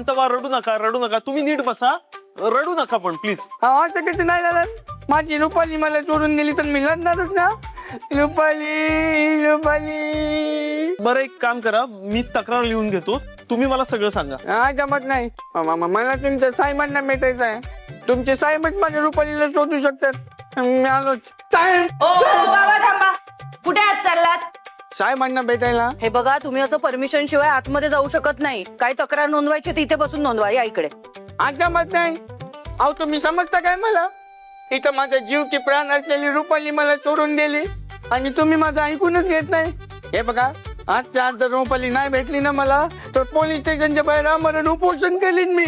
शांतवा, रडू नका तुम्ही नीट बसा, रडू नका पण प्लीज. असं कसं नाही झालं? माझी रुपाली मला सोडून गेली तर मी लढणारच ना. रुपाली रुपाली. बरं एक काम करा, मी तक्रार लिहून घेतो, तुम्ही मला सगळं सांगा. हा जमत नाही. मला तुमच्या साहेबांना भेटायचं आहे. तुमचे साहेबच माझ्या रुपालीला शोधू शकतात. मी आलोच. साहेब ओ बाबा थांबा, कुठे आत चाललात? साहेबांना भेटायला. हे बघा, तुम्ही असं परमिशन शिवाय आतमध्ये जाऊ शकत नाही. काही तक्रार नोंदवायची तिथे बसून नोंदवा. या इकडे. आज जमत नाही. अहो तुम्ही समजता काय मला? इथं माझा जीव की प्राण असलेली रुपाली मला सोडून दिली आणि तुम्ही माझं ऐकूनच घेत नाही. हे बघा, आजच्या आज जर रुपाली नाही भेटली ना मला, तर पोलीस स्टेशनच्या बाहेर आमरण उपोषण केलीन मी.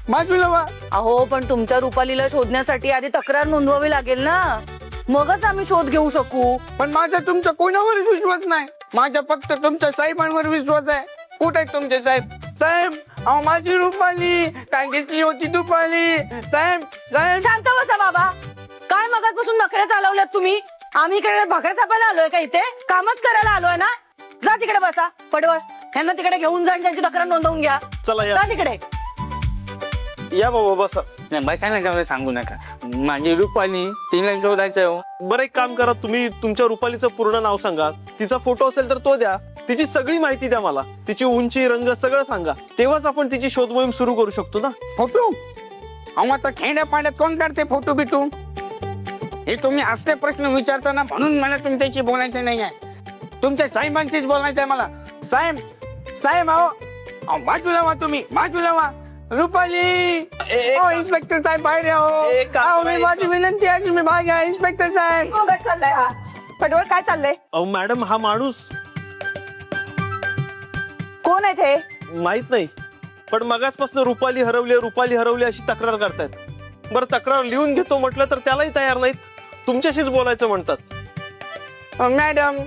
बाजूला व्हा. अहो पण तुमच्या रुपालीला शोधण्यासाठी आधी तक्रार नोंदवावी लागेल ना, मगच आम्ही शोध घेऊ शकू. पण माझा तुमचा कोणावरच विश्वास नाही. माझा फक्त तुमच्या साहेबांवर विश्वास आहे. कुठे आहेत तुमचे साहेब? साहेब अहो माझी रुपाली काय दिसली होती रुपाली. साहेब साहेब. शांत बसा बाबा. काय मगाचपासून नखरे चालवल्यात तुम्ही? आम्ही इकडे भाकऱ्या थापायला आलोय का? इथे कामच करायला आलोय ना. जा तिकडे बसा पडवळ. ह्यांना तिकडे घेऊन जा आणि त्यांची तक्रार नोंदवून घ्या. चला या. जा तिकडे. या बाबा बसा. नाही बसायला का सांगू नका. माझी रुपाली तिला शोधायचं हो. बरं एक काम करा, तुम्ही तुमच्या रुपालीचं पूर्ण नाव सांगा, तिचा फोटो असेल तर तो द्या, तिची सगळी माहिती द्या मला, तिची उंची रंग सगळं सांगा, तेव्हाच आपण तिची शोध मोहीम सुरू करू शकतो ना. फोटो? अहो आता खेड्या पाड्यात कोण काढते फोटो बिटू? हे तुम्ही असले प्रश्न विचारताना म्हणून मला तुमच्याशी बोलायचं नाही आहे. तुमच्या साहेबांशीच बोलायचं आहे मला. साहेब साहेब अहो बाजूला व्हा, तुम्ही बाजूला व्हा. रुपाली हो इन्स्पेक्टर साहेब बाहेर या हो. अहो, मी माझी विनंती आहे तुम्ही बाहेर घ्या. इन्स्पेक्टर साहेब. गोंगाट चाललाय हा. पडवळ काय चाललंय? अहो मॅडम, हा माणूस कोण आहे ते? माहित नाही, पण मगाचपासून रुपाली हरवली अशी तक्रार करतायत. बरं तक्रार लिहून घेतो म्हटलं तर त्यालाही तयार नाहीत, तुमच्याशीच बोलायचं म्हणतात. मॅडम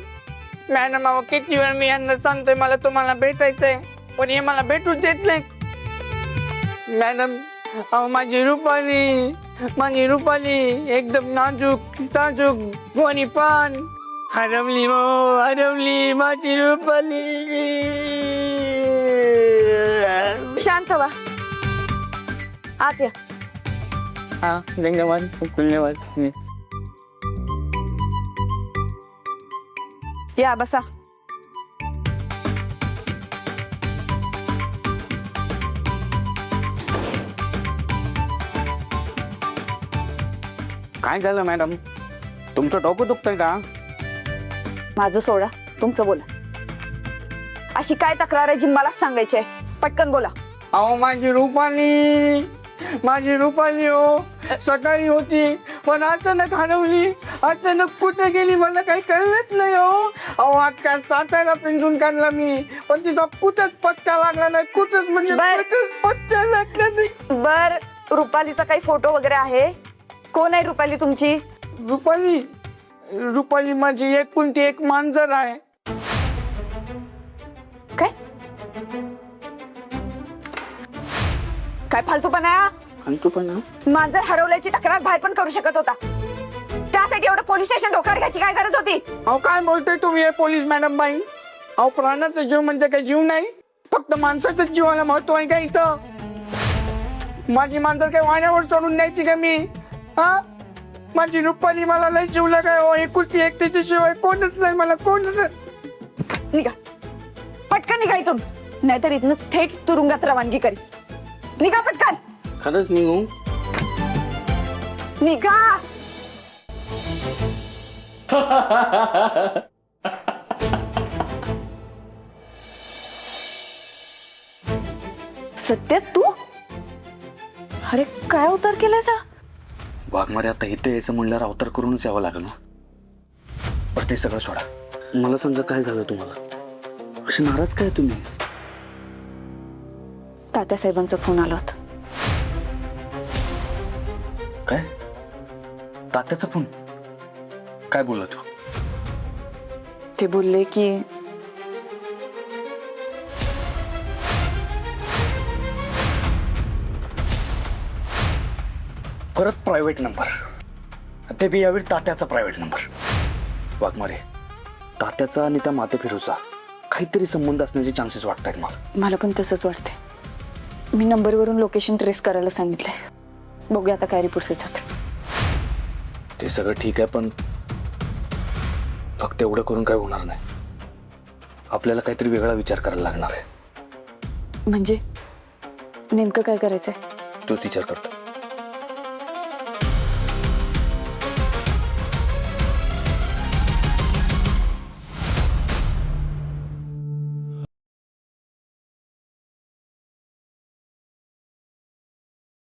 मॅडम अहो किती वेळ मी यांना सांगतोय मला तुम्हाला भेटायचंय, पण हे मला भेटूच देत नाही. मॅडम अहो माझी रुपाली एकदम नाजूक साजूक कोणी पण हरवली हो, हरवली माझी रुपाली. शांत व्हा. आत या. हा धन्यवाद धन्यवाद. या बसा. काय झालं मॅडम? तुमचं डोकं दुखतंय का? माझं सोडा, तुमचं बोला. अशी काय तक्रार आहे जी मला सांगायची आहे? पटकन बोला. अहो माझी रुपाली हो सकाळी होती पण अचानक हरवली. अचानक कुठे गेली मला काही कळलंच नाही हो. अहो अख्खा सातारा पिंजून काढला मी, पण तिचा कुठंच पत्ता लागला नाही. कुठंच म्हणजे कुठंच पत्ता लागला नाही. बर, रुपालीचा काही फोटो वगैरे आहे? कोण आहे रुपाली तुमची? रुपाली माझी एकुलती एक मांजर आहे. काय काय फालतूपणा आहे हा? आणि तू पण मांजर हरवल्याची तक्रार बाहेर पण करू शकत होता. त्यासाठी एवढं पोलीस स्टेशन डोक्यावर घ्यायची काय गरज होती? अहो काय बोलतोय तुम्ही हे पोलीस मॅडम बाई? अहो प्राणाचा जीव म्हणजे काही जीव नाही, फक्त माणसाच्याच जीवाला महत्व आहे का इथं? माझी मांजर काय वाण्यावर सोडून द्यायची का मी? हा माझी रुपाली मला लय जीवला काय हो. एकुलती एक त्याच्याशिवाय कोणच नाही मला, कोणच. निघा पटकन, निघा इथून, नाहीतर इथनं थेट तुरुंगात रवानगी करी. निघा पटकन. खरंच निघू? निघा. सत्य तू? अरे काय अवतार केलाय सा? वाघमारे आता इथे यायचं म्हणल्यावर अवतार करूनच यावं लागलं ना. बरं ते सगळं सोडा, मला सांगा काय झालं तुम्हाला? अशी नाराज काय तुम्ही? तात्यासाहेबांचा फोन आला होता. काय? तात्याचा फोन? काय बोलला तू? ते बोलले की परत प्रायव्हेट नंबर, ते बी यावेळी तात्याचा प्रायव्हेट नंबर. वाघमारे, तात्याचा आणि त्या मातेफिरूचा काहीतरी संबंध असण्याचे चान्सेस वाटत आहेत मला. मला पण तसंच वाटते. मी नंबरवरून लोकेशन ट्रेस करायला सांगितलंय. बघूया आता काय रिपोर्ट्स येतात. ते सगळं ठीक आहे, पण फक्त एवढं करून काय होणार नाही. आपल्याला काहीतरी वेगळा विचार करायला लागणार आहे. म्हणजे नेमकं काय करायचंय? तोच विचार करतो.